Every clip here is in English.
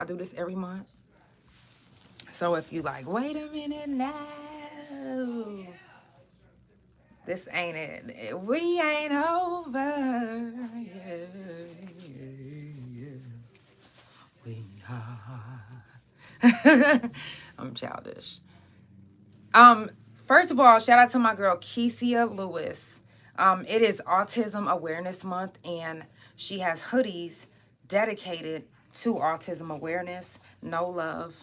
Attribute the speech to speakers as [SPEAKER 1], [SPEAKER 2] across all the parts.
[SPEAKER 1] I do this every month. So if you like, wait a minute, no, this ain't it. We ain't over. Yeah, yeah, we not. I'm childish. Um, First of all, shout out to my girl Kesia Lewis. It is Autism Awareness Month, and she has hoodies dedicated to autism awareness. No love.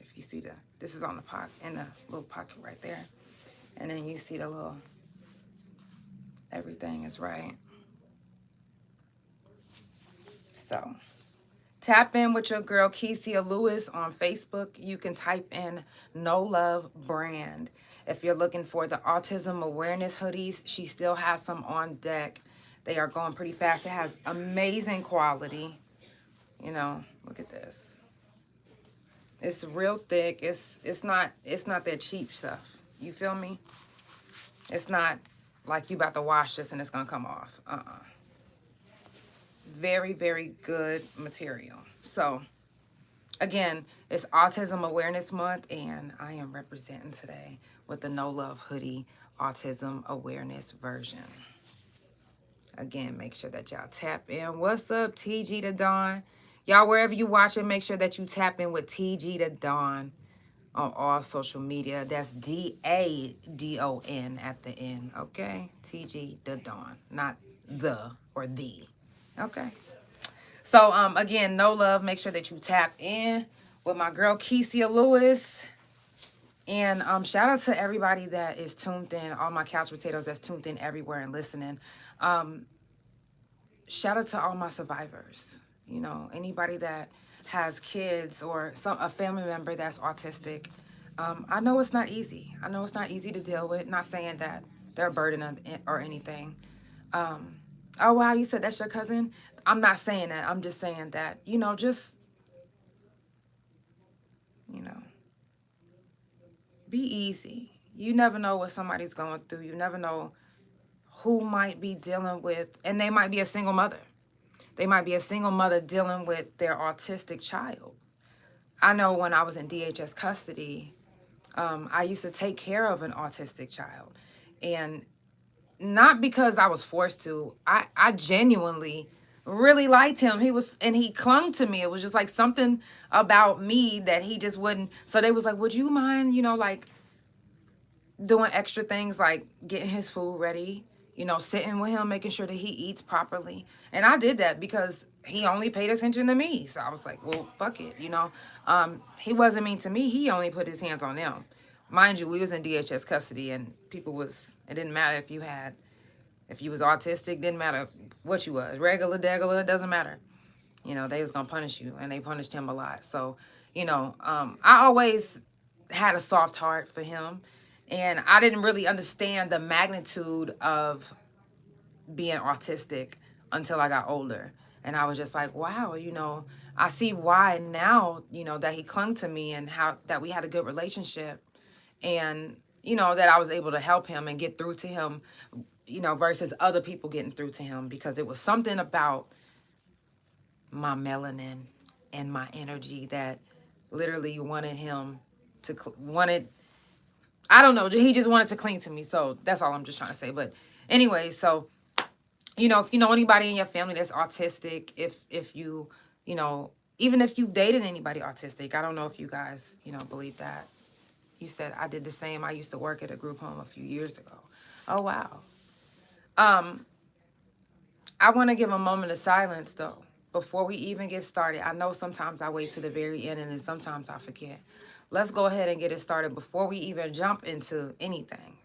[SPEAKER 1] If you see this is on the pocket, in the little pocket right there, and then you see the little. Everything is right. So tap in with your girl Kesia Lewis on Facebook. You can type in No Love Brand. If you're looking for the autism awareness hoodies, she still has some on deck. They are going pretty fast. It has amazing quality. You know, look at this. It's real thick. It's not that cheap stuff. You feel me? It's not like you about to wash this and it's gonna come off. Very, very good material. So again, it's Autism Awareness Month, and I am representing today with the No Love Hoodie Autism Awareness version. Again, make sure that y'all tap in. What's up, TG to Dawn? Y'all, wherever you watch it, make sure that you tap in with TG to Dawn on all social media. That's DADON at the end, okay? TG to Dawn, not the or the, okay? So, again, No Love. Make sure that you tap in with my girl, Kesia Lewis. And shout out to everybody that is tuned in, all my couch potatoes that's tuned in everywhere and listening. Shout out to all my survivors. You know, anybody that has kids or a family member that's autistic. I know it's not easy. I know it's not easy to deal with. Not saying that they're a burden or anything. Oh, wow, you said that's your cousin? I'm not saying that. I'm just saying that, you know, be easy. You never know what somebody's going through. You never know who might be dealing with, and they might be a single mother. They might be a single mother dealing with their autistic child. I know when I was in DHS custody, I used to take care of an autistic child. And not because I was forced to. I genuinely really liked him. He clung to me. It was just like something about me that he just wouldn't. So they was like, would you mind, like doing extra things like getting his food ready, sitting with him, making sure that he eats properly. And I did that because he only paid attention to me. So I was like, well, fuck it, He wasn't mean to me. He only put his hands on them. Mind you, we was in DHS custody, and it didn't matter if you was autistic, didn't matter what you was, regular, degular, it doesn't matter. They was gonna punish you, and they punished him a lot. So, I always had a soft heart for him, and I didn't really understand the magnitude of being autistic until I got older. And I was just like, wow, I see why now, that he clung to me and how that we had a good relationship, and, that I was able to help him and get through to him, versus other people getting through to him, because it was something about my melanin and my energy that literally I don't know, he just wanted to cling to me. So that's all I'm just trying to say. But anyway, so, if you know anybody in your family that's autistic, if you, even if you've dated anybody autistic, I don't know if you guys, believe that. You said I did the same. I used to work at a group home a few years ago. Oh, wow. I want to give a moment of silence, though, before we even get started. I know sometimes I wait to the very end, and then sometimes I forget. Let's go ahead and get it started before we even jump into anything.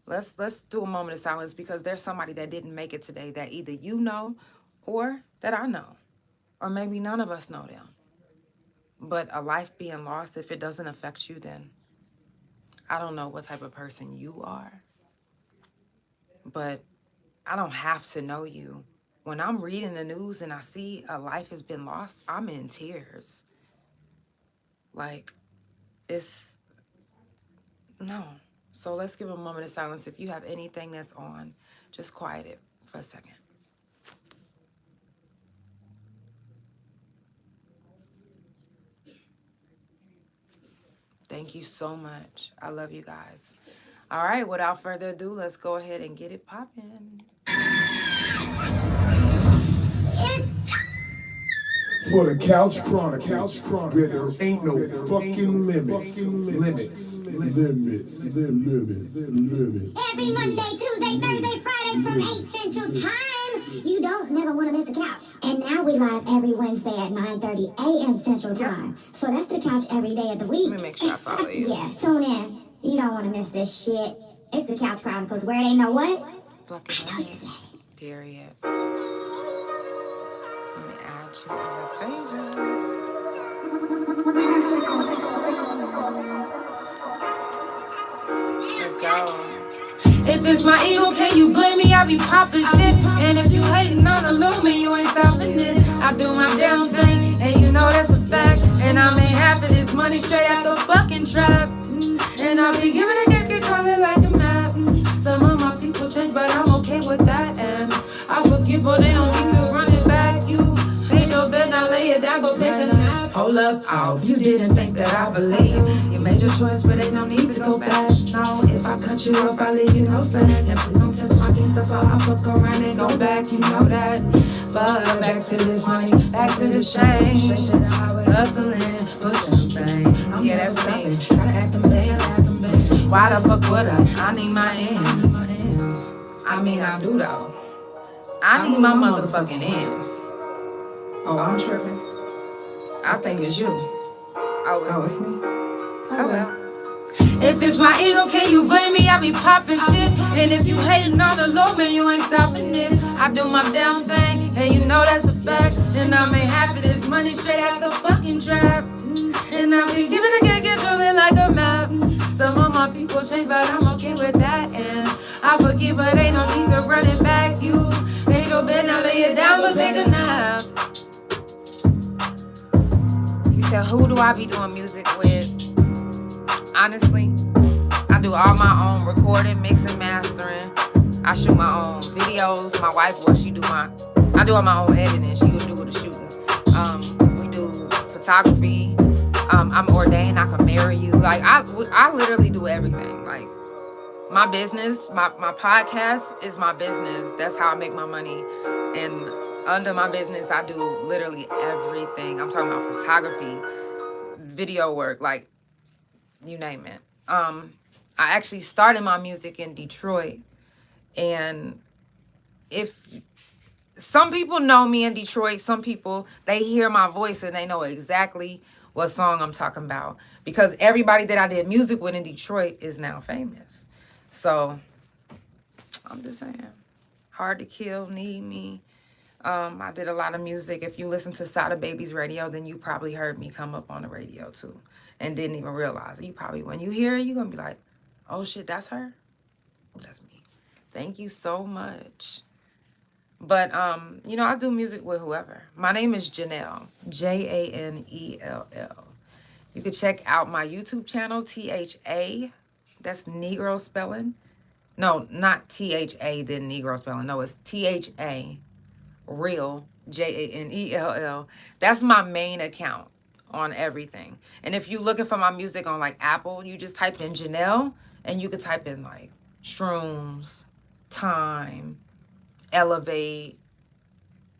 [SPEAKER 1] Let's do a moment of silence, because there's somebody that didn't make it today that either you know or that I know, or maybe none of us know them. But a life being lost, if it doesn't affect you, then I don't know what type of person you are. But I don't have to know you. When I'm reading the news and I see a life has been lost, I'm in tears. Like, no. So let's give a moment of silence. If you have anything that's on, just quiet it for a second. Thank you so much. I love you guys. All right, without further ado, let's go ahead and get it popping.
[SPEAKER 2] For the Couch Chronicles, where there ain't no fucking limits.
[SPEAKER 3] Every Monday, Tuesday, Thursday, Friday from 8 Central Time. You don't never want to miss a couch. And now we live every Wednesday at 9:30 a.m. Central Time. So that's the couch every day of the week.
[SPEAKER 1] Let me make sure I follow you.
[SPEAKER 3] Yeah, tune in. You don't want to miss this shit. It's the Couch Chronicles, where they know what?
[SPEAKER 1] Fucking
[SPEAKER 3] I know you said it.
[SPEAKER 1] period. Let me add you as a favorite. Let's go. If it's my ego, can you blame me? I be popping shit. And if you hating on the lumen, you ain't stopping this. I do my damn thing, and you know that's a fact. And I made half of this money straight out the fucking trap. And I be giving a gift, you call it like a map. Some of my people change, but I'm okay with that. And I forgive, but they don't need to run it back. You made your bed, now lay it down, go take a nap. Hold up, oh, you didn't think that I believe. You made your choice, but ain't no need to go back. No, if I cut you off, I leave you no slack. And please don't touch my king stuff, I'll fuck around and go back, you know that. But back to this money, back to this change. Straight to the highway, hustling, pushing things. Yeah, that's me. Gotta act them bad, act them bad. Why the fuck would I need my ends. I mean, I do though. I need my motherfucking ends. Oh, I'm tripping. I think it's you. Oh, it's me. Oh, well. If it's my ego, can you blame me? I be popping shit. And if you hating on the low, man, you ain't stopping this. I do my damn thing, and you know that's a fact. And I made half of this money straight out the fucking trap. And I be giving a gig, feeling like a map. Some of my people change, but I'm okay with that. And I forgive, but ain't no need to run it back. You made your bed, now lay it down, but take a nap. You said, who do I be doing music with? Honestly, I do all my own recording, mixing, mastering. I shoot my own videos. My wife, I do all my own editing. She would do the shooting. We do photography. I'm ordained. I can marry you. Like I literally do everything. Like my business, my podcast is my business. That's how I make my money. And under my business, I do literally everything. I'm talking about photography, video work, like you name it. I actually started my music in Detroit, and if some people know me in Detroit, some people, they hear my voice and they know exactly what song I'm talking about, because everybody that I did music with in Detroit is now famous. So I'm just saying, Hard to Kill, Need Me. I did a lot of music. If you listen to Sada Baby's radio, then you probably heard me come up on the radio too and didn't even realize it. You probably, when you hear it, you're going to be like, oh shit, that's her? That's me. Thank you so much. But, I do music with whoever. My name is Janelle, Janell. You can check out my YouTube channel, THA. That's Negro spelling. No, not THA, then Negro spelling. No, it's THA. Real, Janell. That's my main account on everything. And if you're looking for my music on like Apple, you just type in Janelle, and you could type in like Shrooms, Time, Elevate.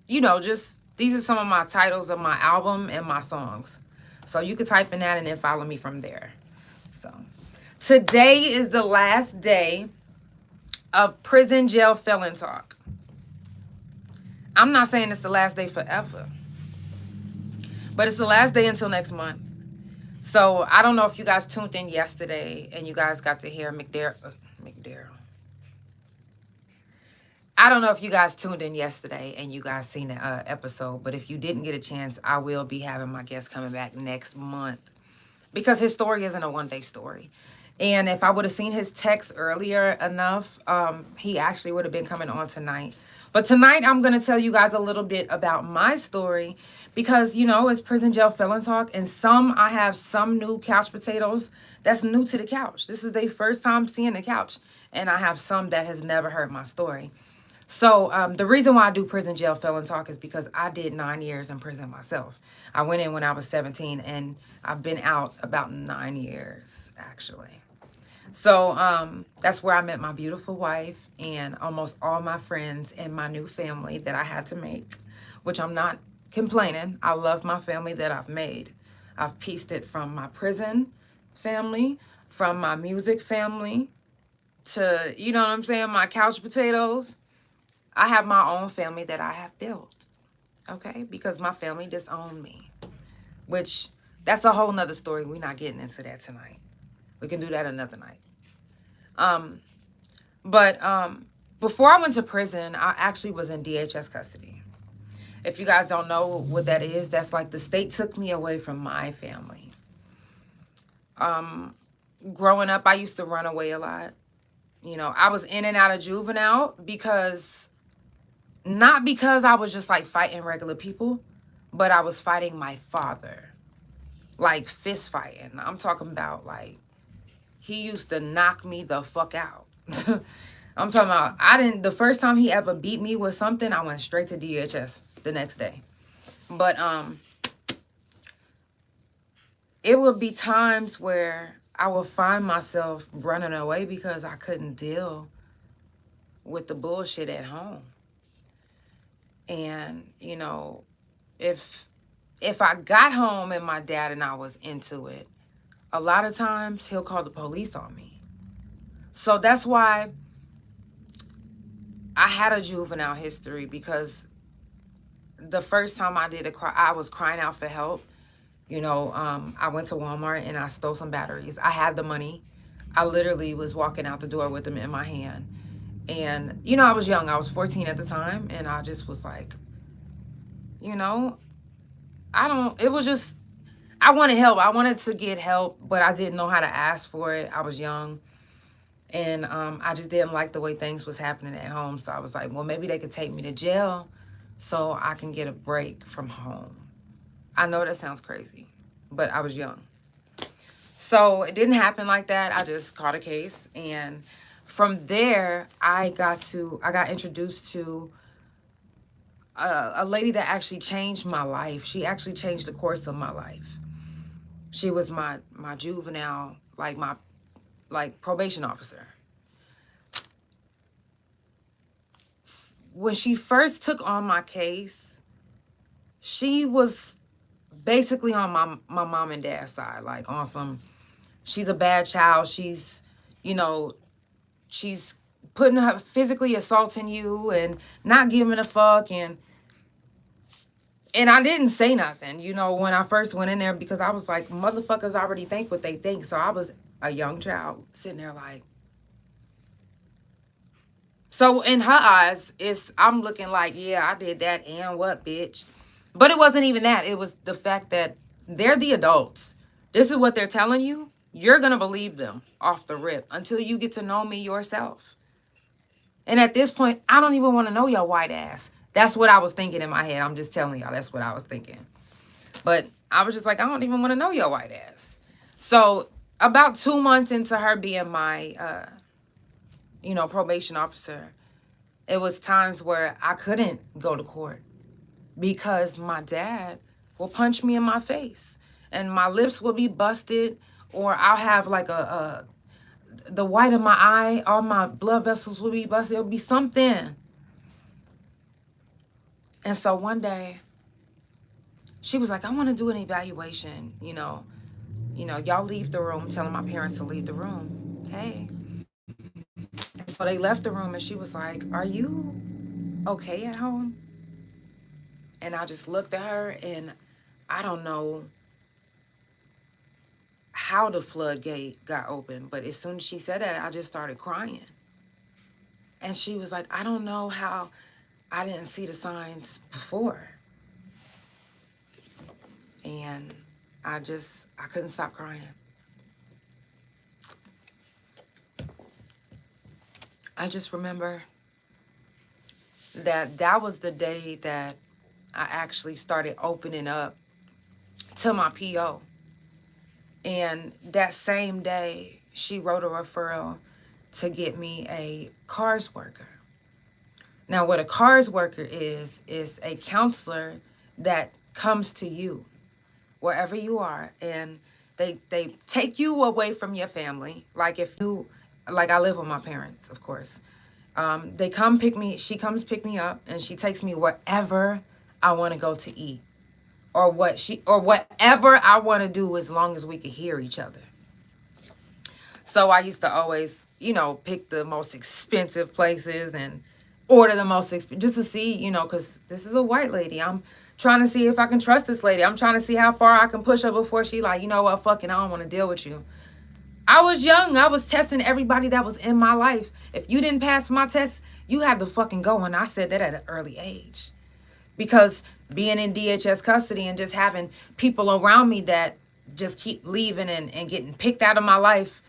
[SPEAKER 1] Just these are some of my titles of my album and my songs. So you could type in that and then follow me from there. So today is the last day of prison jail felon talk. I'm not saying it's the last day forever, but it's the last day until next month. So I don't know if you guys tuned in yesterday and you guys got to hear McDarrell. I don't know if you guys tuned in yesterday and you guys seen the episode, but if you didn't get a chance, I will be having my guest coming back next month, because his story isn't a one-day story. And if I would have seen his text earlier enough, he actually would have been coming on tonight. But tonight, I'm going to tell you guys a little bit about my story, because, it's prison jail felon talk. And I have some new couch potatoes that's new to the couch. This is their first time seeing the couch. And I have some that has never heard my story. So the reason why I do prison jail felon talk is because I did 9 years in prison myself. I went in when I was 17 and I've been out about 9 years actually. So that's where I met my beautiful wife and almost all my friends and my new family that I had to make, which I'm not complaining. I love my family that I've made. I've pieced it from my prison family, from my music family, to, you know what I'm saying, my couch potatoes. I have my own family that I have built, okay? Because my family disowned me, which that's a whole nother story. We're not getting into that tonight. We can do that another night. But before I went to prison, I actually was in DHS custody. If you guys don't know what that is, that's like the state took me away from my family. Growing up, I used to run away a lot. You know, I was in and out of juvenile not because I was just like fighting regular people, but I was fighting my father. Like fist fighting. I'm talking about like, he used to knock me the fuck out. I'm talking about, the first time he ever beat me with something, I went straight to DHS the next day. But it would be times where I would find myself running away because I couldn't deal with the bullshit at home. And, you know, if I got home and my dad and I was into it, a lot of times he'll call the police on me. So that's why I had a juvenile history, because the first time I was crying out for help. You know, I went to Walmart and I stole some batteries. I had the money. I literally was walking out the door with them in my hand. And, you know, I was young. I was 14 at the time. And I just was like, you know, it was just, I wanted help. I wanted to get help, but I didn't know how to ask for it. I was young. And I just didn't like the way things was happening at home. So I was like, well, maybe they could take me to jail so I can get a break from home. I know that sounds crazy, but I was young. So it didn't happen like that. I just caught a case. And from there, I got introduced to a lady that actually changed my life. She actually changed the course of my life. She was my juvenile, my probation officer. When she first took on my case, she was basically on my mom and dad's side, like on some, she's a bad child. She's, you know, she's putting her, physically assaulting you and not giving a fuck. And I didn't say nothing, you know, when I first went in there, because I was like, motherfuckers already think what they think. So I was a young child sitting there like, so in her eyes, I'm looking like, yeah, I did that and what, bitch? But it wasn't even that. It was the fact that they're the adults. This is what they're telling you. You're going to believe them off the rip until you get to know me yourself. And at this point, I don't even want to know your white ass. That's what I was thinking in my head. I'm just telling y'all, that's what I was thinking. But I was just like, I don't even want to know your white ass. So about 2 months into her being my, probation officer, it was times where I couldn't go to court because my dad will punch me in my face and my lips will be busted, or I'll have like the white of my eye, all my blood vessels will be busted. It'll be something. And so one day she was like, I want to do an evaluation, y'all leave the room, telling my parents to leave the room. Hey. So they left the room and she was like, are you okay at home? And I just looked at her and I don't know how the floodgate got open, but as soon as she said that, I just started crying. And she was like, I don't know how I didn't see the signs before. And I couldn't stop crying. I just remember that was the day that I actually started opening up to my PO. And that same day, she wrote a referral to get me a cars worker. Now, what a CARS worker is a counselor that comes to you wherever you are, and they take you away from your family. Like I live with my parents, of course. They come pick me. She comes pick me up, and she takes me wherever I want to go to eat, or whatever I want to do, as long as we can hear each other. So I used to always, pick the most expensive places and order the most just to see, because this is a white lady. I'm trying to see if I can trust this lady. I'm trying to see how far I can push her before she like, you know what, fucking, I don't want to deal with you. I was young. I was testing everybody that was in my life. If you didn't pass my test, you had to fucking go. And I said that at an early age. Because being in DHS custody and just having people around me that just keep leaving and getting picked out of my life,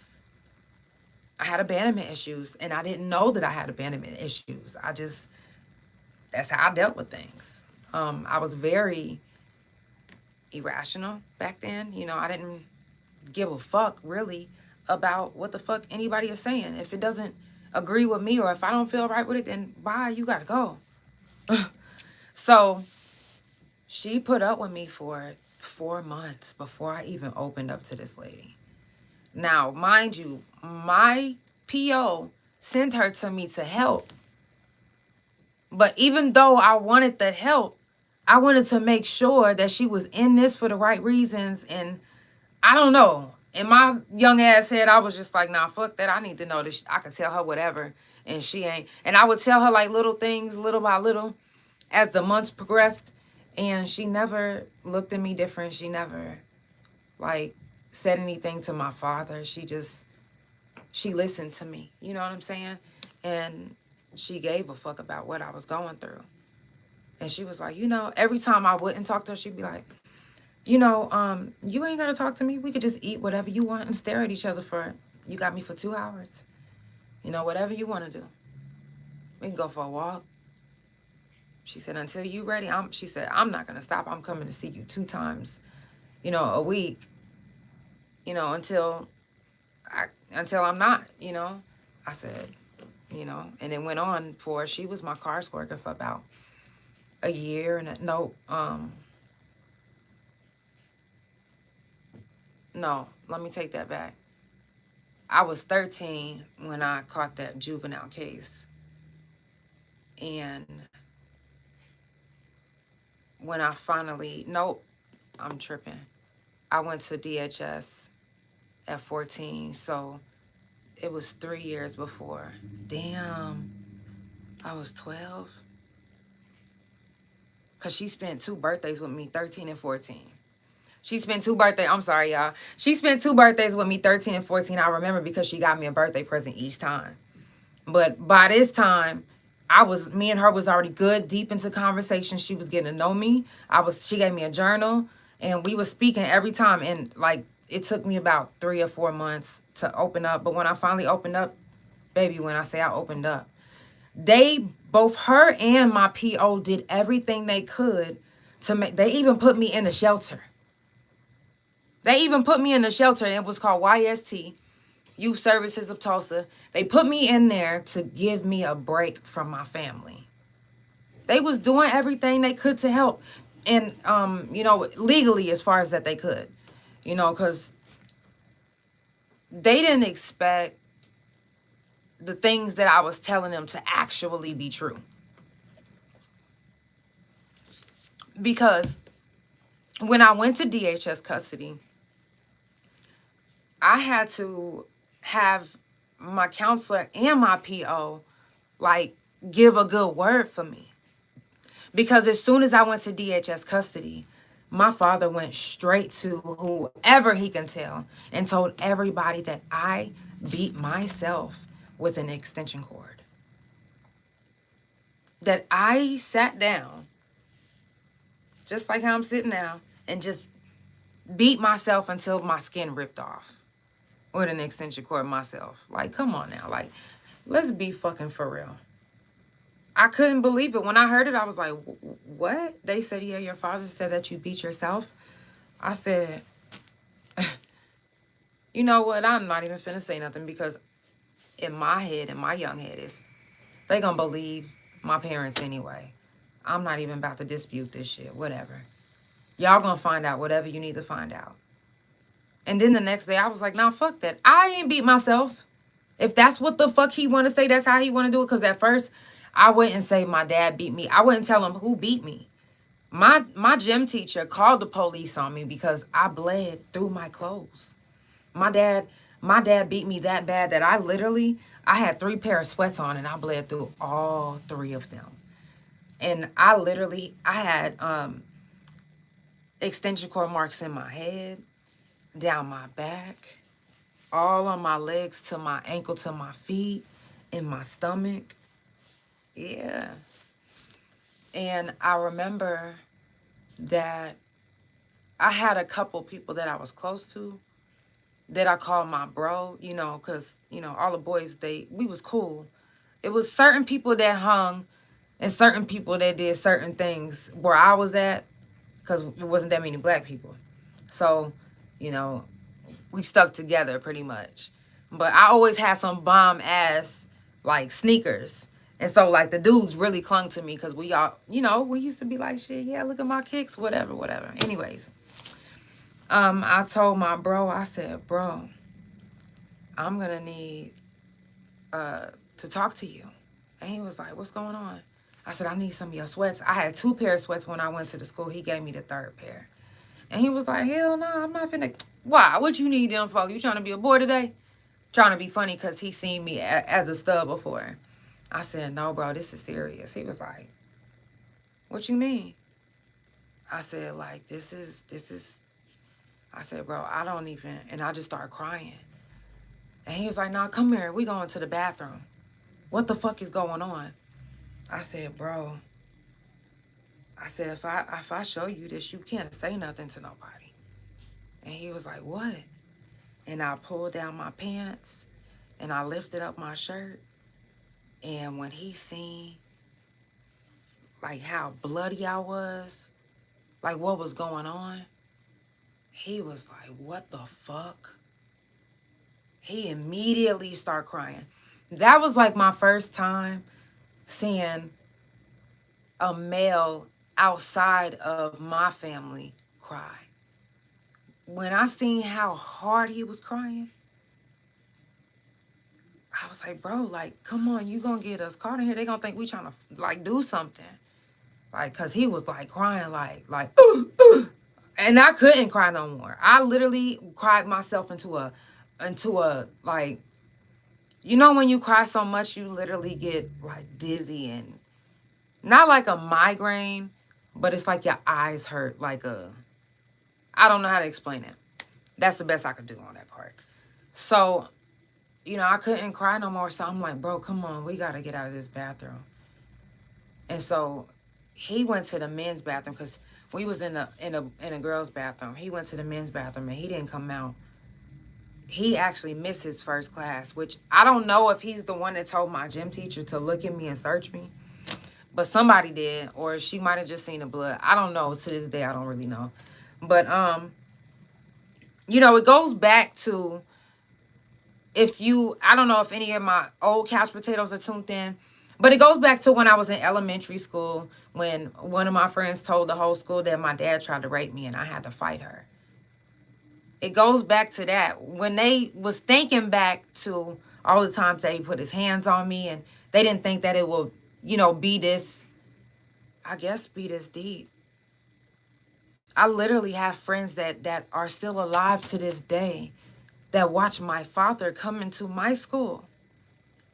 [SPEAKER 1] I had abandonment issues. And I didn't know that I had abandonment issues. That's how I dealt with things. I was very irrational back then. I didn't give a fuck, really, about what the fuck anybody is saying. If it doesn't agree with me, or if I don't feel right with it, then bye, you gotta go. So she put up with me for 4 months before I even opened up to this lady. Now, mind you, my PO sent her to me to help. But even though I wanted the help, I wanted to make sure that she was in this for the right reasons. And I don't know. In my young ass head, I was just like, nah, fuck that. I need to know that I could tell her whatever. And she ain't. And I would tell her like little things, little by little, as the months progressed. And she never looked at me different. She never like said anything to my father. She listened to me. You know what I'm saying? And she gave a fuck about what I was going through. And she was like, every time I wouldn't talk to her, she'd be like, you ain't got to talk to me. We could just eat whatever you want and stare at each other you got me for 2 hours. Whatever you want to do. We can go for a walk. She said, until you ready, she said, I'm not going to stop. I'm coming to see you 2 times, a week, until I'm not, I said, and it went on she was my CARS worker for about a year no, let me take that back. I was 13 when I caught that juvenile case. And when I finally, I'm tripping. I went to DHS at 14, so it was 3 years before. Damn, I was 12. Because she spent 2 birthdays with me, 13 and 14. She spent 2 birthdays. I'm sorry, y'all. She spent 2 birthdays with me, 13 and 14. I remember because she got me a birthday present each time. But by this time, me and her was already good, deep into conversation. She was getting to know me. She gave me a journal, and we was speaking every time. And like, it took me about 3 or 4 months to open up. But when I finally opened up, baby, when I say I opened up, both her and my PO did everything they could they even put me in a shelter. It was called YST, Youth Services of Tulsa. They put me in there to give me a break from my family. They was doing everything they could to help. And, legally as far as that they could. Because they didn't expect the things that I was telling them to actually be true. Because when I went to DHS custody, I had to have my counselor and my PO give a good word for me. Because as soon as I went to DHS custody, my father went straight to whoever he can tell and told everybody that I beat myself with an extension cord. That I sat down, just like how I'm sitting now, and just beat myself until my skin ripped off with an extension cord myself. Like, come on now. Like, let's be fucking for real. I couldn't believe it. When I heard it, I was like, what? They said, yeah, your father said that you beat yourself. I said, you know what? I'm not even finna say nothing, because in my head, in my young head, they gonna believe my parents anyway. I'm not even about to dispute this shit. Whatever. Y'all gonna find out whatever you need to find out. And then the next day, I was like, nah, fuck that. I ain't beat myself. If that's what the fuck he want to say, that's how he want to do it. Because at first, I wouldn't say my dad beat me. I wouldn't tell him who beat me. My gym teacher called the police on me because I bled through my clothes. My dad beat me that bad that I had 3 pair of sweats on and I bled through all 3 of them. And I had extension cord marks in my head, down my back, all on my legs, to my ankle, to my feet, in my stomach. Yeah. And I remember that I had a couple people that I was close to that I called my bro, because, all the boys, we was cool. It was certain people that hung and certain people that did certain things where I was at, because it wasn't that many black people. So, we stuck together pretty much. But I always had some bomb ass, like, sneakers. And so, like, the dudes really clung to me because we all, we used to be like, shit, yeah, look at my kicks, whatever. Anyways, I told my bro, I said, bro, I'm going to need to talk to you. And he was like, what's going on? I said, I need some of your sweats. I had 2 pair of sweats when I went to the school. He gave me the 3rd pair. And he was like, hell no, I'm not finna. Why? What you need them for? You trying to be a boy today? Trying to be funny because he seen me as a stud before. I said, no, bro, this is serious. He was like, what you mean? I said, like, this is. I said, bro, I don't even. And I just started crying. And he was like, nah, come here. We going to the bathroom. What the fuck is going on? I said, bro. I said, if I show you this, you can't say nothing to nobody. And he was like, what? And I pulled down my pants and I lifted up my shirt. And when he seen, like, how bloody I was, like, what was going on, he was like, what the fuck? He immediately started crying. That was, like, my first time seeing a male outside of my family cry. When I seen how hard he was crying, I was like, bro, like, come on, you gonna get us caught in here. They gonna think we trying to, like, do something. Like, cause he was, like, crying like, and I couldn't cry no more. I literally cried myself into a, like, when you cry so much, you literally get, like, dizzy and not like a migraine, but it's like your eyes hurt, like I don't know how to explain it. That's the best I could do on that part. So, I couldn't cry no more. So I'm like, bro, come on, we got to get out of this bathroom. And so he went to the men's bathroom because we was in a girl's bathroom. He went to the men's bathroom and he didn't come out. He actually missed his first class, which I don't know if he's the one that told my gym teacher to look at me and search me. But somebody did, or she might have just seen the blood. I don't know. To this day, I don't really know. But, it goes back to I don't know if any of my old couch potatoes are tuned in, but it goes back to when I was in elementary school, when one of my friends told the whole school that my dad tried to rape me and I had to fight her. It goes back to that. When they was thinking back to all the times that he put his hands on me and they didn't think that it would, be this deep. I literally have friends that are still alive to this day that watch my father come into my school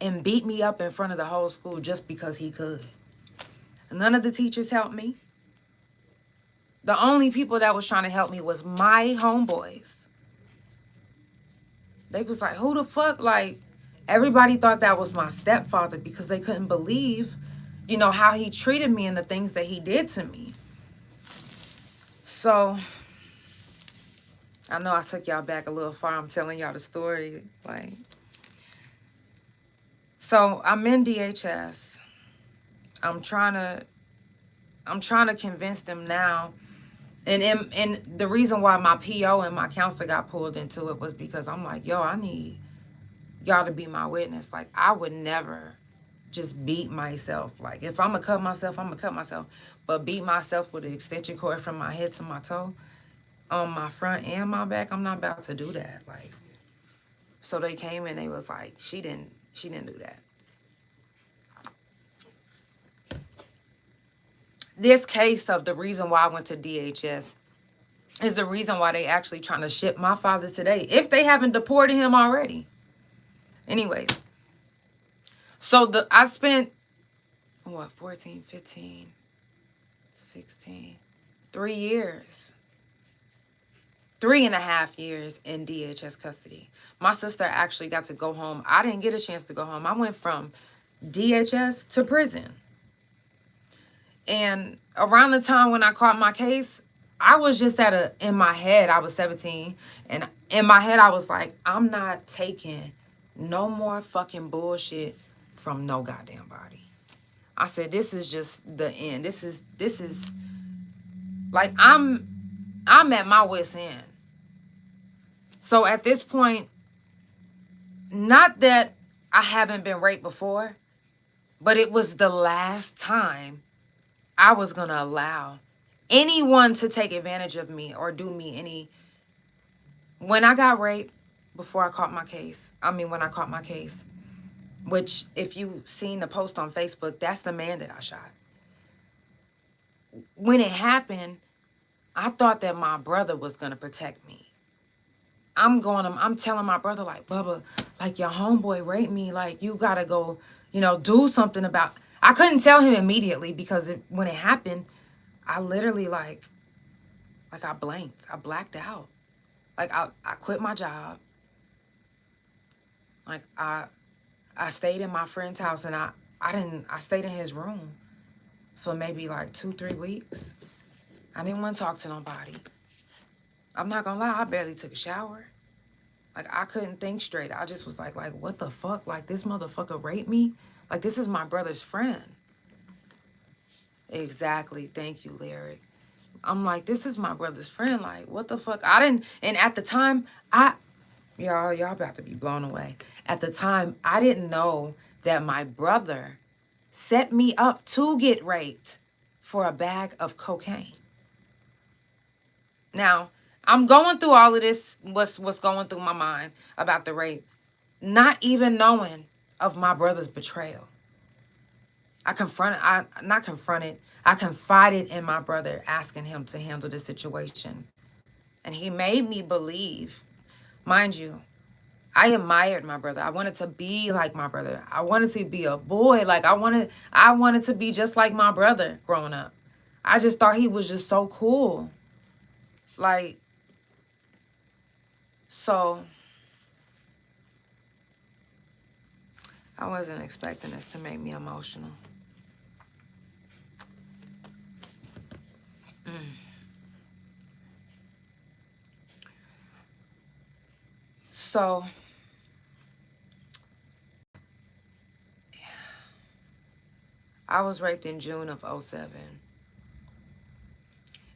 [SPEAKER 1] and beat me up in front of the whole school just because he could. None of the teachers helped me. The only people that was trying to help me was my homeboys. They was like, who the fuck? Like, everybody thought that was my stepfather because they couldn't believe, how he treated me and the things that he did to me. So, I know I took y'all back a little far. I'm telling y'all the story. So I'm in DHS. I'm trying to convince them now. And the reason why my PO and my counselor got pulled into it was because I'm like, yo, I need y'all to be my witness. Like, I would never just beat myself. Like, if I'm going to cut myself, I'm going to cut myself. But beat myself with an extension cord from my head to my toe on my front and my back, I'm not about to do that. Like, so they came and they was like, she didn't do that. This case of the reason why I went to DHS is the reason why they actually trying to ship my father today, if they haven't deported him already. Anyways, so I spent, 14, 15, 16, 3 years. 3.5 years in DHS custody. My sister actually got to go home. I didn't get a chance to go home. I went from DHS to prison. And around the time when I caught my case, I was just in my head, I was 17. And in my head, I was like, I'm not taking no more fucking bullshit from no goddamn body. I said, this is just the end. This is like, I'm at my wit's end. So at this point, not that I haven't been raped before, but it was the last time I was going to allow anyone to take advantage of me or do me any. When I got raped before I caught my case, when I caught my case, which if you seen the post on Facebook, that's the man that I shot. When it happened, I thought that my brother was going to protect me. I'm telling my brother, like, Bubba, like, your homeboy raped me. Like, you got to go, do something about. I couldn't tell him immediately because when it happened, I literally, like I blanked. I blacked out. Like, I quit my job. Like, I stayed in my friend's house, and I stayed in his room for maybe like 2-3 weeks. I didn't want to talk to nobody. I'm not gonna lie, I barely took a shower. Like, I couldn't think straight. I just was like, what the fuck? Like, this motherfucker raped me? Like, this is my brother's friend. Exactly. Thank you, Lyric. I'm like, this is my brother's friend. Like, what the fuck? And at the time, y'all about to be blown away. At the time, I didn't know that my brother set me up to get raped for a bag of cocaine. Now, I'm going through all of this, what's going through my mind about the rape, not even knowing of my brother's betrayal. I confided in my brother, asking him to handle the situation. And he made me believe, mind you, I admired my brother. I wanted to be like my brother. I wanted to be a boy. Like, I wanted to be just like my brother growing up. I just thought he was just so cool. Like, so I wasn't expecting this to make me emotional. So I was raped in June of 2007.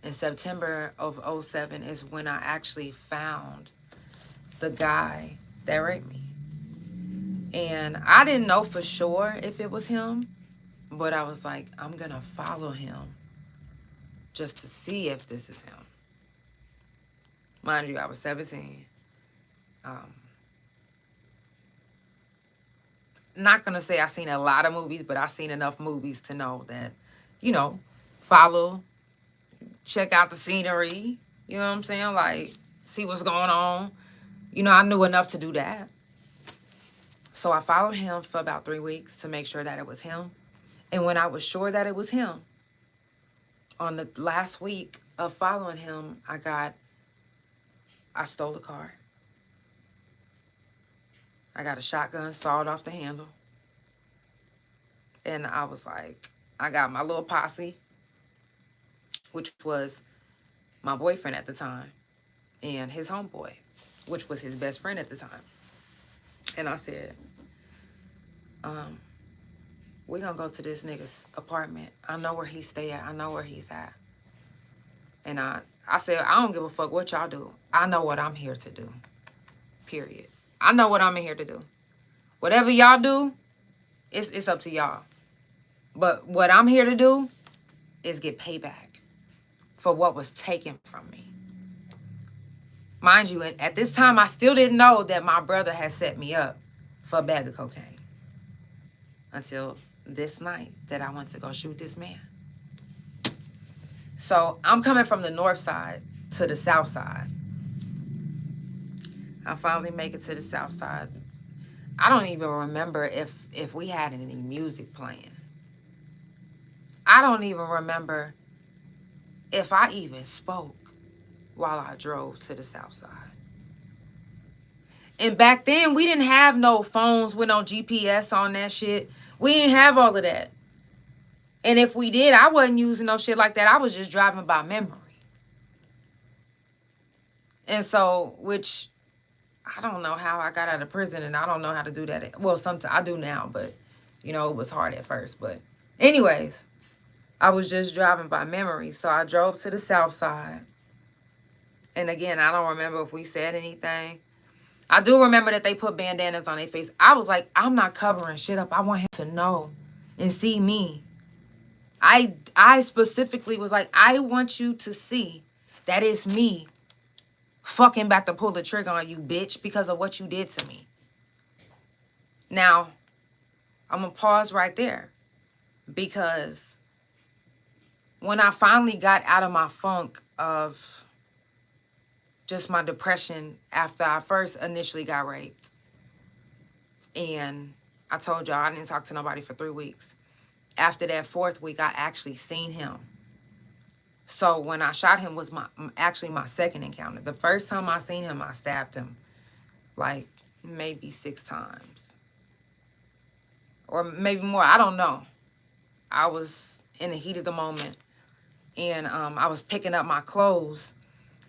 [SPEAKER 1] In September of 2007 is when I actually found the guy that raped me. And I didn't know for sure if it was him, but I was like, I'm going to follow him just to see if this is him. Mind you, I was 17. Not going to say I've seen a lot of movies, but I've seen enough movies to know that, follow, check out the scenery, you know what I'm saying? Like, see what's going on. I knew enough to do that. So I followed him for about 3 weeks to make sure that it was him. And when I was sure that it was him, on the last week of following him, I stole a car. I got a shotgun, sawed off the handle. And I was like, I got my little posse, which was my boyfriend at the time, and his homeboy, which was his best friend at the time. And I said, we're going to go to this nigga's apartment. I know where he stay at. I know where he's at. And I said, I don't give a fuck what y'all do. I know what I'm here to do. Period. I know what I'm in here to do. Whatever y'all do, It's up to y'all. But what I'm here to do is get payback for what was taken from me. Mind you, at this time, I still didn't know that my brother had set me up for a bag of cocaine. Until this night that I went to go shoot this man. So I'm coming from the north side to the south side. I finally make it to the south side. I don't even remember if we had any music playing. I don't even remember if I even spoke while I drove to the south side. And back then, we didn't have no phones with no GPS on that shit. We didn't have all of that. And if we did, I wasn't using no shit like that. I was just driving by memory. And so, which I don't know how I got out of prison, and I don't know how to do that. Well, sometimes I do now, but, you know, it was hard at first. But anyways, I was just driving by memory. So I drove to the south side. And again, I don't remember if we said anything. I do remember that they put bandanas on their face. I was like, I'm not covering shit up. I want him to know and see me. I specifically was like, I want you to see that it's me fucking about to pull the trigger on you, bitch, because of what you did to me. Now, I'm going to pause right there because when I finally got out of my funk of just my depression after I first initially got raped, and I told y'all I didn't talk to nobody for 3 weeks. After that 4th week, I actually seen him. So when I shot him was actually my second encounter. The first time I seen him, I stabbed him like maybe 6 times. Or maybe more, I don't know. I was in the heat of the moment. And I was picking up my clothes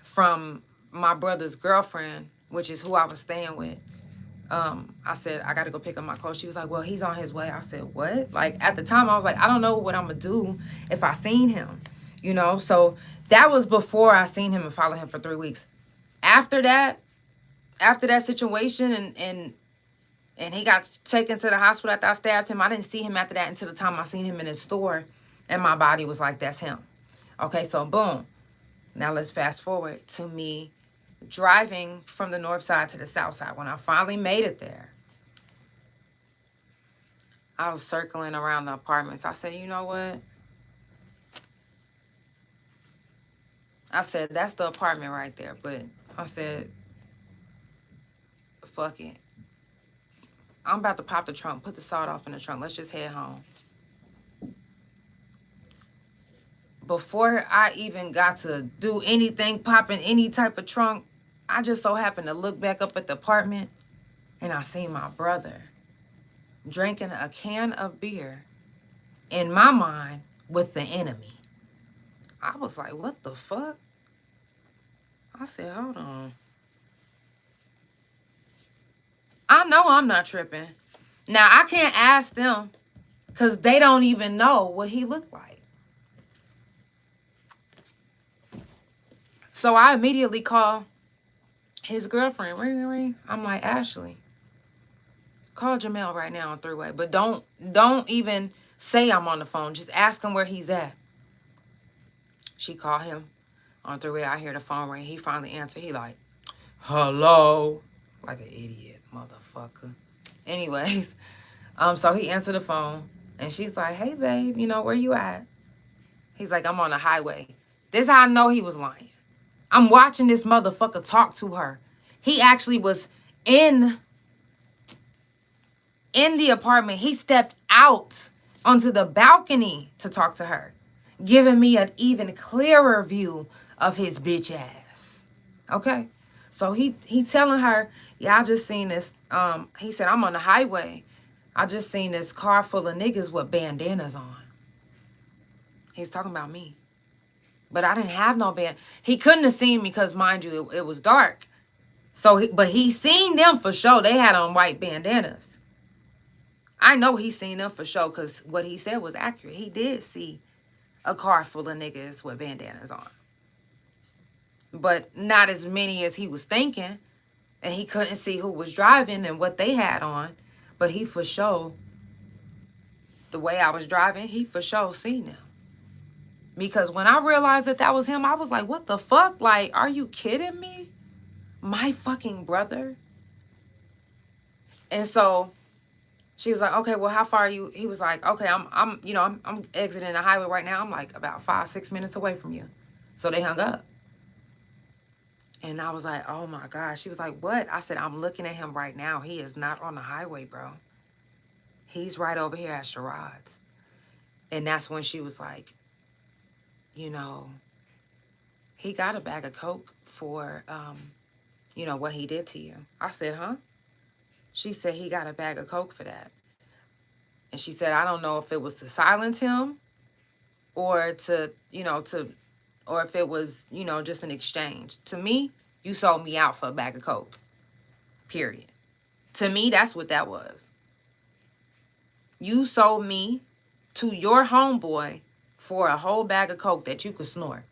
[SPEAKER 1] from my brother's girlfriend, which is who I was staying with. I said, I got to go pick up my clothes. She was like, well, he's on his way. I said, what? Like, at the time, I was like, I don't know what I'm going to do if I seen him, you know? So that was before I seen him and followed him for 3 weeks. After that situation and he got taken to the hospital after I stabbed him, I didn't see him after that until the time I seen him in his store, and my body was like, that's him. Okay, so boom. Now let's fast forward to me driving from the north side to the south side. When I finally made it there, I was circling around the apartments. I said, you know what? I said, that's the apartment right there. But I said, fuck it. I'm about to pop the trunk, put the sawed off in the trunk. Let's just head home. Before I even got to do anything, popping any type of trunk, I just so happened to look back up at the apartment, and I seen my brother drinking a can of beer, in my mind, with the enemy. I was like, what the fuck? I said, hold on. I know I'm not tripping. Now, I can't ask them because they don't even know what he looked like. So I immediately call his girlfriend. Ring, ring. I'm like, Ashley, call Jamel right now on 3-way. But don't even say I'm on the phone. Just ask him where he's at. She called him on 3-way. I hear the phone ring. He finally answered. He like, hello. Like an idiot, motherfucker. Anyways, so he answered the phone. And she's like, hey, babe, you know, where you at? He's like, I'm on the highway. This is how I know he was lying. I'm watching this motherfucker talk to her. He actually was in the apartment. He stepped out onto the balcony to talk to her, giving me an even clearer view of his bitch ass. Okay? So he telling her, yeah, I just seen this. He said, I'm on the highway. I just seen this car full of niggas with bandanas on. He's talking about me. But I didn't have no band. He couldn't have seen me because, mind you, it was dark. So, but he seen them for sure. They had on white bandanas. I know he seen them for sure because what he said was accurate. He did see a car full of niggas with bandanas on. But not as many as he was thinking. And he couldn't see who was driving and what they had on. But he for sure the way I was driving, he for sure seen them. Because when I realized that was him, I was like, what the fuck? Like, are you kidding me? My fucking brother? And so she was like, okay, well, how far are you? He was like, okay, I'm exiting the highway right now. I'm like about 5-6 minutes away from you. So they hung up. And I was like, oh my gosh. She was like, what? I said, I'm looking at him right now. He is not on the highway, bro. He's right over here at Sherrod's. And that's when she was like, you know, he got a bag of Coke for, what he did to you. I said, huh? She said he got a bag of Coke for that. And she said, I don't know if it was to silence him or or if it was, just an exchange. To me, you sold me out for a bag of Coke. Period. To me, that's what that was. You sold me to your homeboy for a whole bag of Coke that you could snort.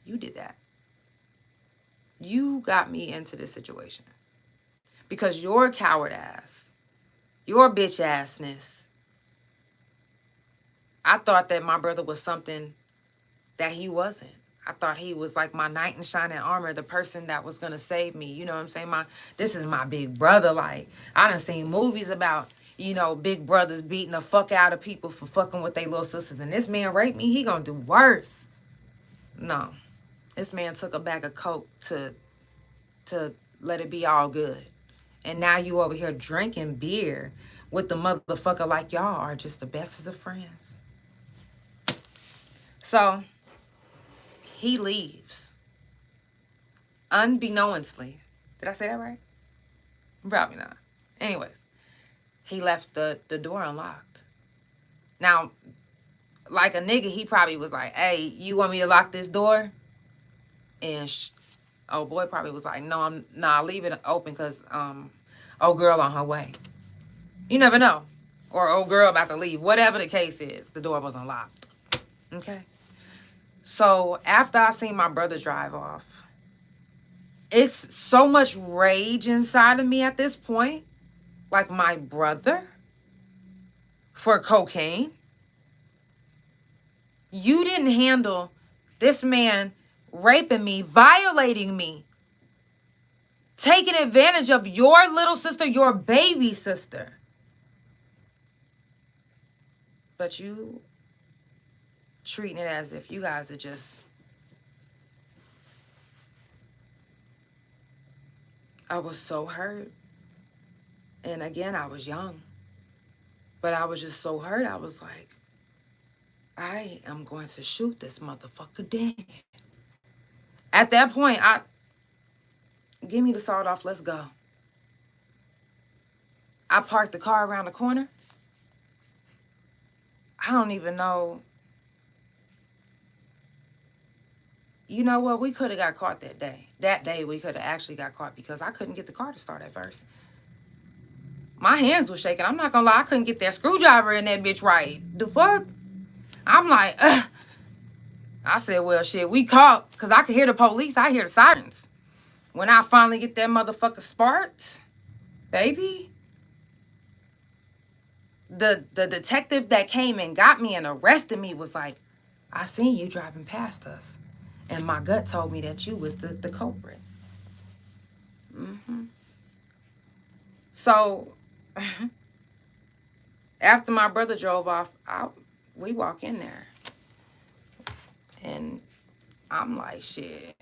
[SPEAKER 1] You did that. You got me into this situation. Because your coward ass, your bitch assness, I thought that my brother was something that he wasn't. I thought he was like my knight in shining armor, the person that was going to save me. You know what I'm saying? This is my big brother. Like, I done seen movies about, big brothers beating the fuck out of people for fucking with their little sisters. And this man raped me, he gonna do worse. No. This man took a bag of Coke to let it be all good. And now you over here drinking beer with the motherfucker like y'all are just the bestest of friends. So, he leaves. Unbeknownstly. Did I say that right? Probably not. Anyways, he left the door unlocked. Now, like a nigga, he probably was like, hey, you want me to lock this door? And old boy probably was like, no, leave it open because old girl on her way. You never know. Or old girl about to leave. Whatever the case is, the door was unlocked. Okay? So after I seen my brother drive off, it's so much rage inside of me at this point. Like my brother for cocaine. You didn't handle this man raping me, violating me, taking advantage of your little sister, your baby sister. But you treating it as if you guys are just... I was so hurt. And again, I was young. But I was just so hurt. I was like, I am going to shoot this motherfucker dead. At that point, give me the sawed off, let's go. I parked the car around the corner. I don't even know. You know what? We could have got caught that day. That day, we could have actually got caught because I couldn't get the car to start at first. My hands were shaking. I'm not gonna lie. I couldn't get that screwdriver in that bitch right. The fuck? I'm like, ugh. I said, well, shit, we caught because I could hear the police. I hear the sirens. When I finally get that motherfucker sparked, baby, the detective that came and got me and arrested me was like, I seen you driving past us. And my gut told me that you was the culprit. Mm-hmm. So, after my brother drove off, we walk in there. And I'm like, shit.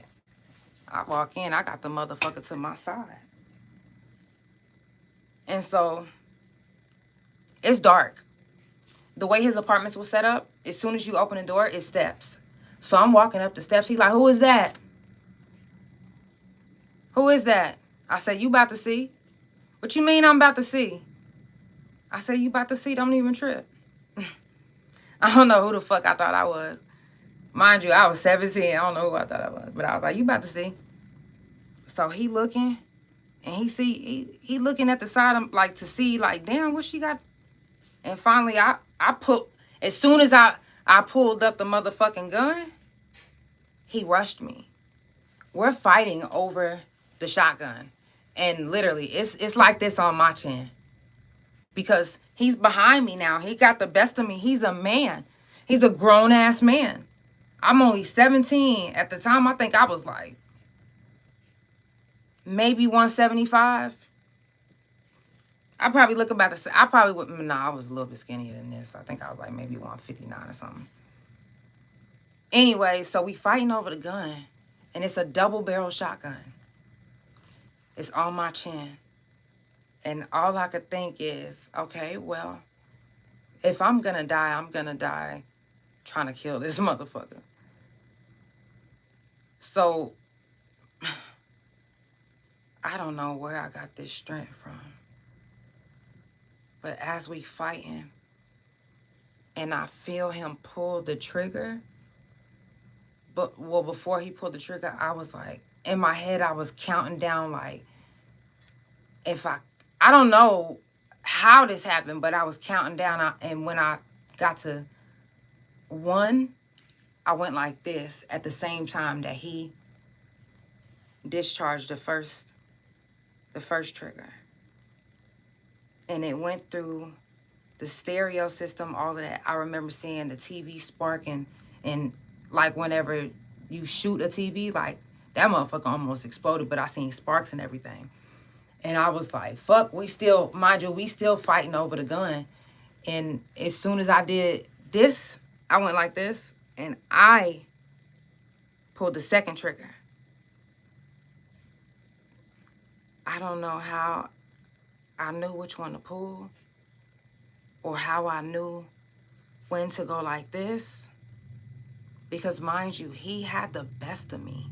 [SPEAKER 1] I walk in, I got the motherfucker to my side. And so, it's dark. The way his apartments were set up, as soon as you open the door, it's steps. So I'm walking up the steps. He's like, who is that? Who is that? I said, you about to see? What you mean I'm about to see? I said, you about to see? Don't even trip. I don't know who the fuck I thought I was. Mind you, I was 17. I don't know who I thought I was. But I was like, you about to see? So he looking. And he looking at the side of, like, to see, like, damn, what she got? And finally, as soon as I pulled up the motherfucking gun, he rushed me. We're fighting over the shotgun. And literally, it's like this on my chin. because he's behind me now. He got the best of me. He's a man. He's a grown-ass man. I'm only 17. At the time, I think I was like maybe 175. I probably look about the same. I probably would. Nah, I was a little bit skinnier than this. I think I was like maybe 159 or something. Anyway, so we fighting over the gun, and it's a double-barrel shotgun. It's on my chin. And all I could think is, okay, well, if I'm gonna die, I'm gonna die trying to kill this motherfucker. So, I don't know where I got this strength from. But as we fighting, and I feel him pull the trigger, before he pulled the trigger, I was like, in my head, I was counting down, like, I don't know how this happened, but I was counting down, and when I got to 1, I went like this at the same time that he discharged the first trigger. And it went through the stereo system, all of that. I remember seeing the TV spark, and like whenever you shoot a TV, like that motherfucker almost exploded, but I seen sparks and everything. And I was like, fuck, we still fighting over the gun. And as soon as I did this, I went like this, and I pulled the second trigger. I don't know how I knew which one to pull, or how I knew when to go like this. Because mind you, he had the best of me.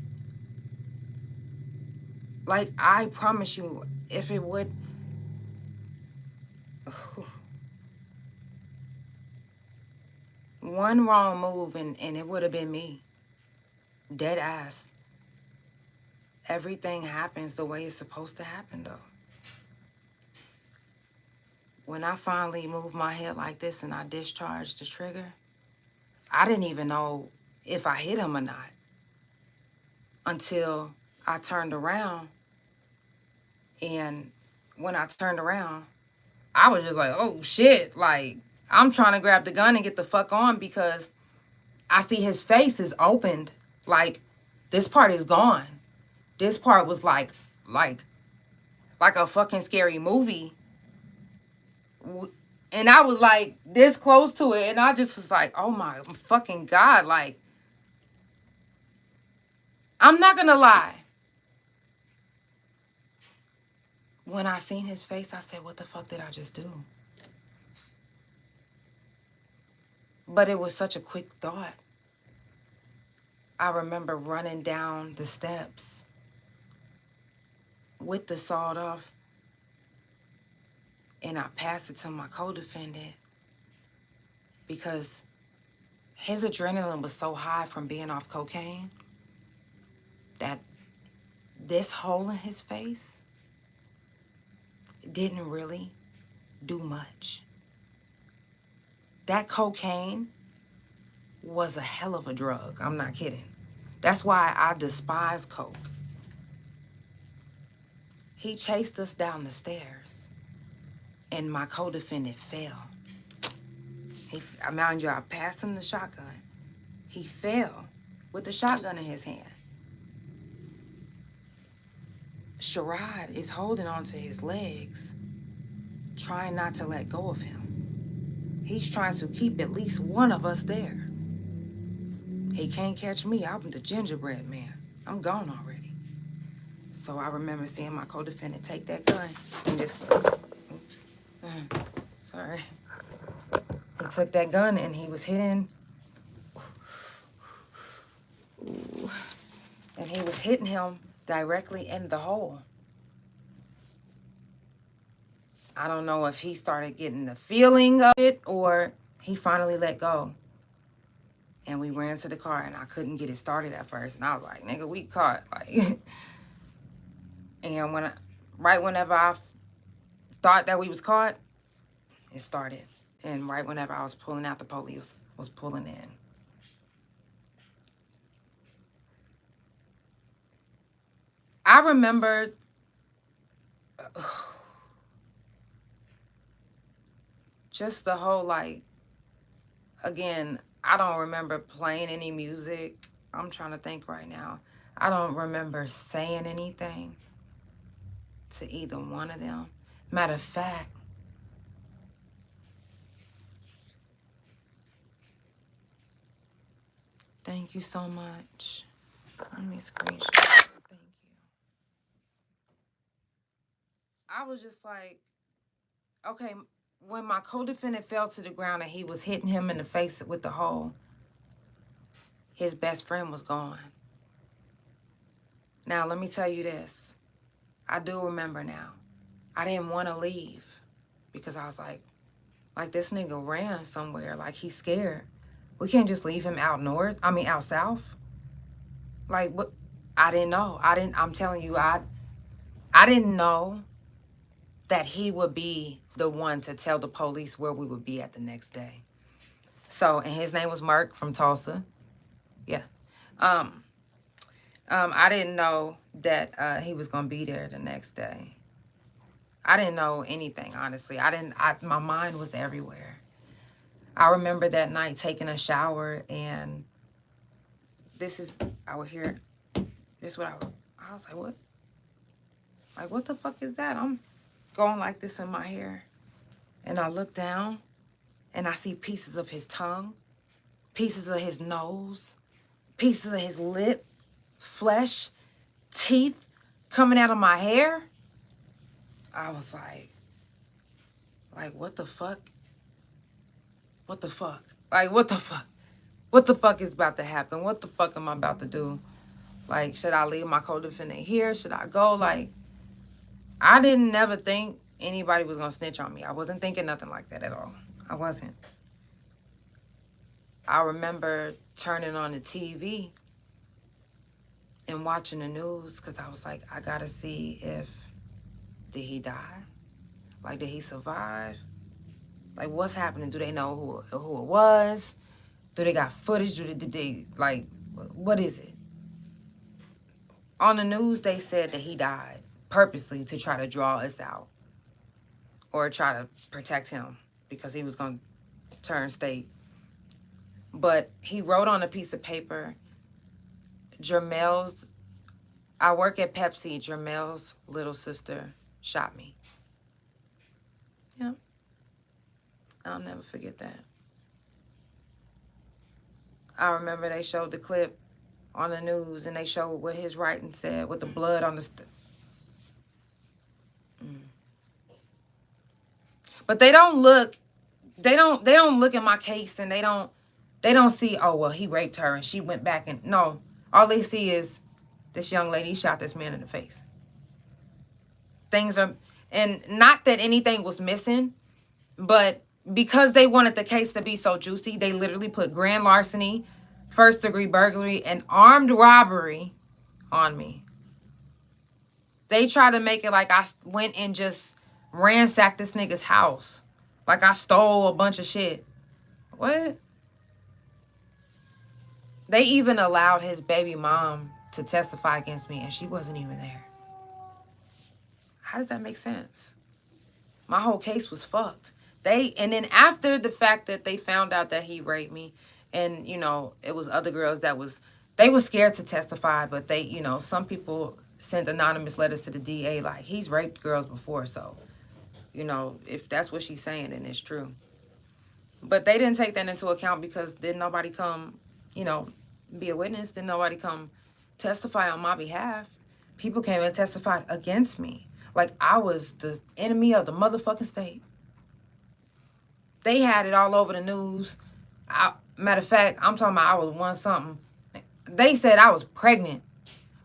[SPEAKER 1] Like, I promise you, if it would... one wrong move and it would have been me. Dead ass. Everything happens the way it's supposed to happen, though. When I finally moved my head like this and I discharged the trigger, I didn't even know if I hit him or not until I turned around. And when I turned around, I was just like, oh shit, like, I'm trying to grab the gun and get the fuck on, because I see his face is opened. Like, this part is gone. This part was like a fucking scary movie. And I was like this close to it, and I just was like, oh my fucking God. Like, I'm not gonna lie. When I seen his face, I said, what the fuck did I just do? But it was such a quick thought. I remember running down the steps with the sawed off, and I passed it to my co-defendant, because his adrenaline was so high from being off cocaine that this hole in his face didn't really do much. That cocaine was a hell of a drug. I'm not kidding. That's why I despise coke. He chased us down the stairs, and my co-defendant fell. Mind you, I passed him the shotgun. He fell with the shotgun in his hand. Sherrod is holding onto his legs, trying not to let go of him. He's trying to keep at least one of us there. He can't catch me. I'm the gingerbread man. I'm gone already. So I remember seeing my co-defendant take that gun and just, oops, sorry. He took that gun and he was hitting, and he was hitting him directly in the hole. I don't know if he started getting the feeling of it or he finally let go. And we ran to the car, and I couldn't get it started at first. And I was like, nigga, we caught. Like, and whenever I thought that we was caught, it started. And right whenever I was pulling out, the police was pulling in. I remember just the whole, like, again, I don't remember playing any music. I'm trying to think right now. I don't remember saying anything to either one of them. Matter of fact, thank you so much. Let me screenshot. Thank you. I was just like, okay, when my co-defendant fell to the ground and he was hitting him in the face with the hole, his best friend was gone. Now, let me tell you this. I do remember now. I didn't want to leave because I was like this nigga ran somewhere. Like, he's scared. We can't just leave him out south. Like, what? I didn't know. I'm telling you, I didn't know that he would be the one to tell the police where we would be at the next day. So, and his name was Mark from Tulsa. Yeah. I didn't know that he was going to be there the next day. I didn't know anything, honestly. My mind was everywhere. I remember that night taking a shower, and I would hear, this is what I was like, what? Like, what the fuck is that? I'm going like this in my hair. And I look down, and I see pieces of his tongue, pieces of his nose, pieces of his lip, flesh, teeth coming out of my hair. I was like, what the fuck? What the fuck? Like, what the fuck? What the fuck is about to happen? What the fuck am I about to do? Like, should I leave my co-defendant here? Should I go? Like, I didn't never think anybody was going to snitch on me. I wasn't thinking nothing like that at all. I wasn't. I remember turning on the TV and watching the news because I was like, I got to see did he die? Like, did he survive? Like, what's happening? Do they know who it was? Do they got footage? Did they, like, what is it? On the news, they said that he died purposely to try to draw us out or try to protect him because he was going to turn state. But he wrote on a piece of paper, I work at Pepsi, Jermel's little sister shot me. Yeah. I'll never forget that. I remember they showed the clip on the news and they showed what his writing said with the blood on the But they don't look at my case and they don't see, oh, well, he raped her and she went back and no. All they see is this young lady shot this man in the face. And not that anything was missing, but because they wanted the case to be so juicy, they literally put grand larceny, first-degree burglary, and armed robbery on me. They tried to make it like I went and just ransacked this nigga's house. Like I stole a bunch of shit. What? They even allowed his baby mom to testify against me, and she wasn't even there. How does that make sense? My whole case was fucked. And then after the fact that they found out that he raped me, and, you know, it was other girls they were scared to testify, but they, you know, some people sent anonymous letters to the DA like, he's raped girls before, so, you know, if that's what she's saying, then it's true. But they didn't take that into account because didn't nobody come, you know, be a witness. Didn't nobody come testify on my behalf. People came and testified against me. Like I was the enemy of the motherfucking state. They had it all over the news. Matter of fact, I'm talking about I was one something. They said I was pregnant.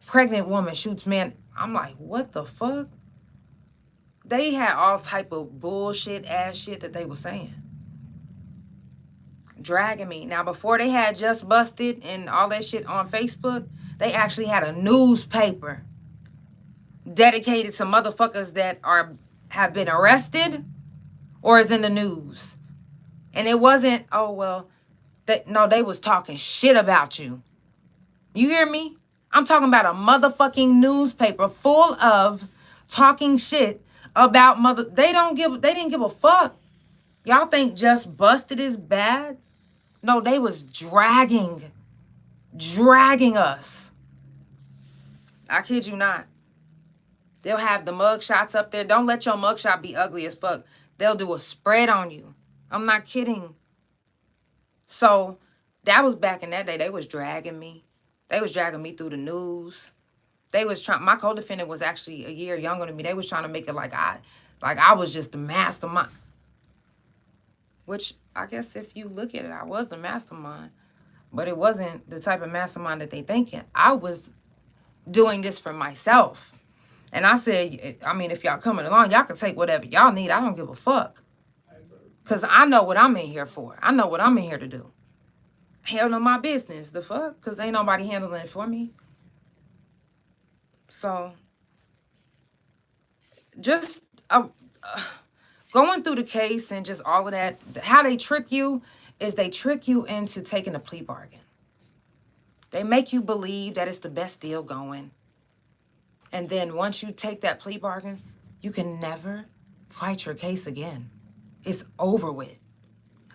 [SPEAKER 1] Pregnant woman shoots man. I'm like, what the fuck? They had all type of bullshit ass shit that they were saying. Dragging me. Now, before they had Just Busted and all that shit on Facebook, they actually had a newspaper dedicated to motherfuckers that have been arrested or is in the news. And it wasn't, oh, well, they was talking shit about you. You hear me? I'm talking about a motherfucking newspaper full of talking shit about they didn't give a fuck. Y'all think just busted is bad? No, they was dragging us. I kid you not. They'll have the mug shots up there. Don't let your mug shot be ugly as fuck. They'll do a spread on you. I'm not kidding. So that was back in that day. They was dragging me. They was dragging me through the news. They was trying. My co-defendant was actually a year younger than me. They was trying to make it like I was just the mastermind. Which I guess if you look at it, I was the mastermind. But it wasn't the type of mastermind that they thinking. I was doing this for myself. And I said, I mean, if y'all coming along, y'all can take whatever y'all need. I don't give a fuck. Because I know what I'm in here for. I know what I'm in here to do. Handle my business. The fuck? Because ain't nobody handling it for me. So, just going through the case and just all of that, how they trick you is they trick you into taking a plea bargain. They make you believe that it's the best deal going. And then once you take that plea bargain, you can never fight your case again. It's over with.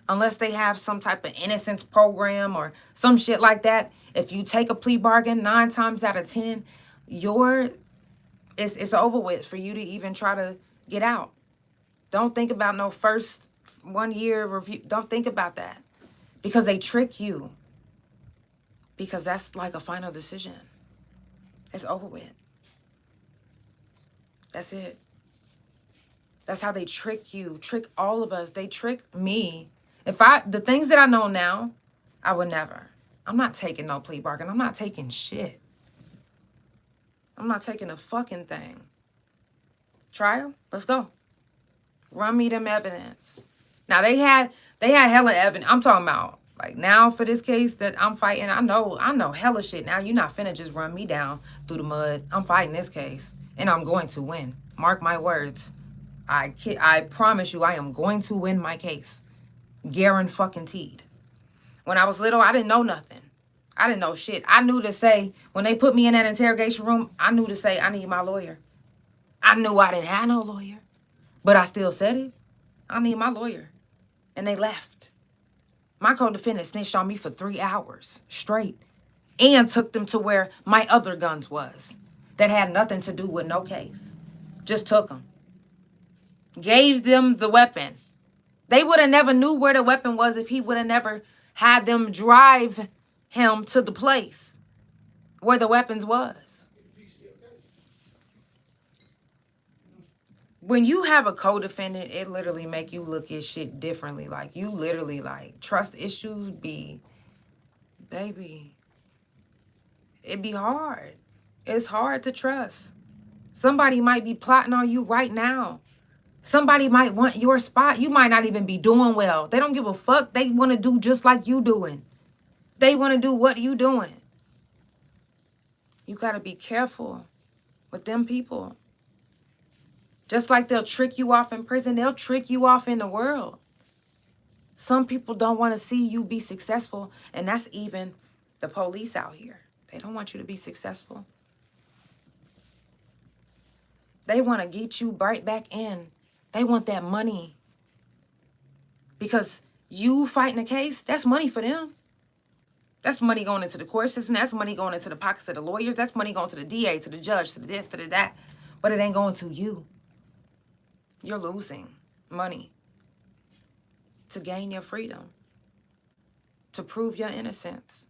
[SPEAKER 1] Unless they have some type of innocence program or some shit like that. If you take a plea bargain 9 times out of 10, it's over with for you to even try to get out. Don't think about no first 1 year review. Don't think about that. Because they trick you. Because that's like a final decision. It's over with. That's it. That's how they trick you, trick all of us. They tricked me. The things that I know now, I would never. I'm not taking no plea bargain. I'm not taking shit. I'm not taking a fucking thing. Trial? Let's go. Run me them evidence. Now they had hella evidence. I'm talking about like now for this case that I'm fighting. I know hella shit. Now you're not finna just run me down through the mud. I'm fighting this case and I'm going to win. Mark my words. I promise you I am going to win my case. Guaranteed. When I was little, I didn't know nothing. I didn't know shit. I knew to say, when they put me in that interrogation room, I knew to say, I need my lawyer. I knew I didn't have no lawyer, but I still said it. I need my lawyer. And they left. My co-defendant snitched on me for 3 hours straight and took them to where my other guns was that had nothing to do with no case. Just took them. Gave them the weapon. They would have never knew where the weapon was if he would have never had them drive him to the place where the weapons was. When you have a co-defendant, it literally make you look at shit differently. Like, you literally, like, trust issues be, baby, it be hard. It's hard to trust. Somebody might be plotting on you right now. Somebody might want your spot. You might not even be doing well. They don't give a fuck. They want to do just like you doing. They want to do what you doing. You got to be careful with them people. Just like they'll trick you off in prison, they'll trick you off in the world. Some people don't want to see you be successful, and that's even the police out here. They don't want you to be successful. They want to get you right back in. They want that money. Because you fighting a case, that's money for them. That's money going into the court system. That's money going into the pockets of the lawyers. That's money going to the DA, to the judge, to the this, to the that. But it ain't going to you. You're losing money to gain your freedom, to prove your innocence.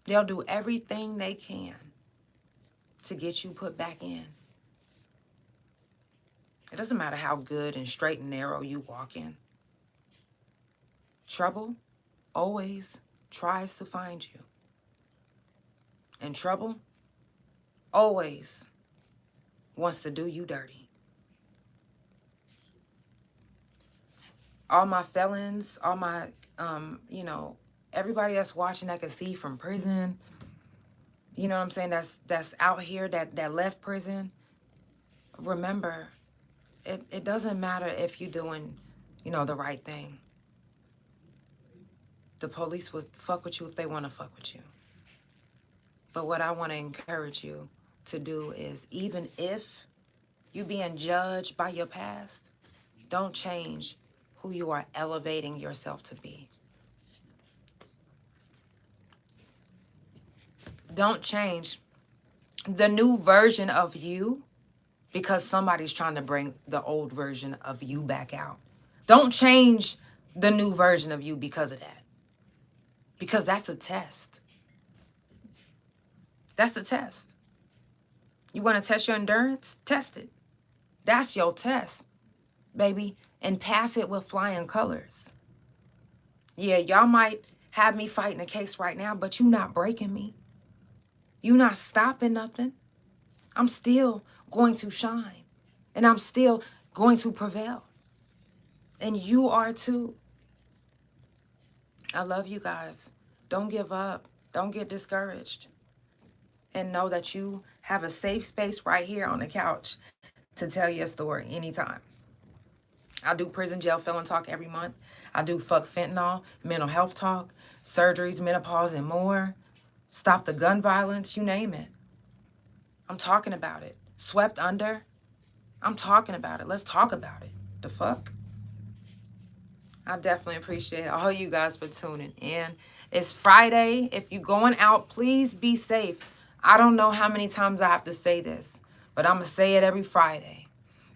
[SPEAKER 1] They'll do everything they can to get you put back in. It doesn't matter how good and straight and narrow you walk in. Trouble always tries to find you. And trouble always wants to do you dirty. All my felons, all my, everybody that's watching that can see from prison, you know what I'm saying, that's out here, that left prison, remember, it doesn't matter if you're doing, the right thing. The police will fuck with you if they want to fuck with you. But what I want to encourage you to do is, even if you're being judged by your past, Don't change who you are elevating yourself to be. Don't change the new version of you because somebody's trying to bring the old version of you back out. Don't change the new version of you because of that. Because that's a test. That's a test. You want to test your endurance? Test it. That's your test, baby. And pass it with flying colors. Yeah, y'all might have me fighting a case right now, but you not breaking me. You not stopping nothing. I'm still going to shine. And I'm still going to prevail. And you are too. I love you guys. Don't give up. Don't get discouraged. And know that you have a safe space right here on the couch to tell your story anytime. I do prison jail felon talk every month. I do fuck fentanyl, mental health talk, surgeries, menopause, and more. Stop the gun violence, you name it. I'm talking about it. Swept under. I'm talking about it. Let's talk about it. The fuck? I definitely appreciate all you guys for tuning in. It's Friday. If you're going out, please be safe. I don't know how many times I have to say this, but I'm going to say it every Friday.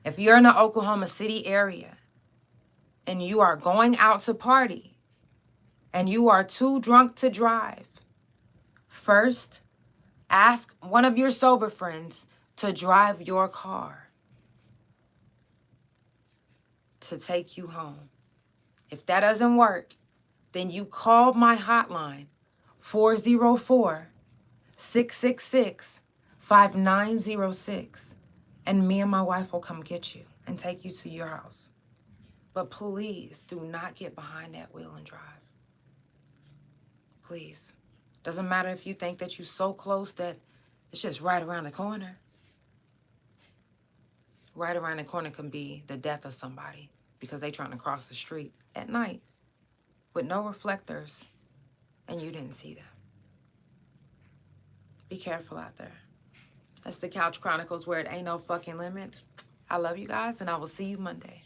[SPEAKER 1] If you're in the Oklahoma City area and you are going out to party and you are too drunk to drive, first, ask one of your sober friends to drive your car to take you home. If that doesn't work, then you call my hotline, 404-666-5906, and me and my wife will come get you and take you to your house. But please do not get behind that wheel and drive. Please. Doesn't matter if you think that you're so close that it's just right around the corner. Right around the corner can be the death of somebody because they trying to cross the street at night with no reflectors and you didn't see them. Be careful out there. That's the Couch Chronicles where it ain't no fucking limits. I love you guys and I will see you Monday.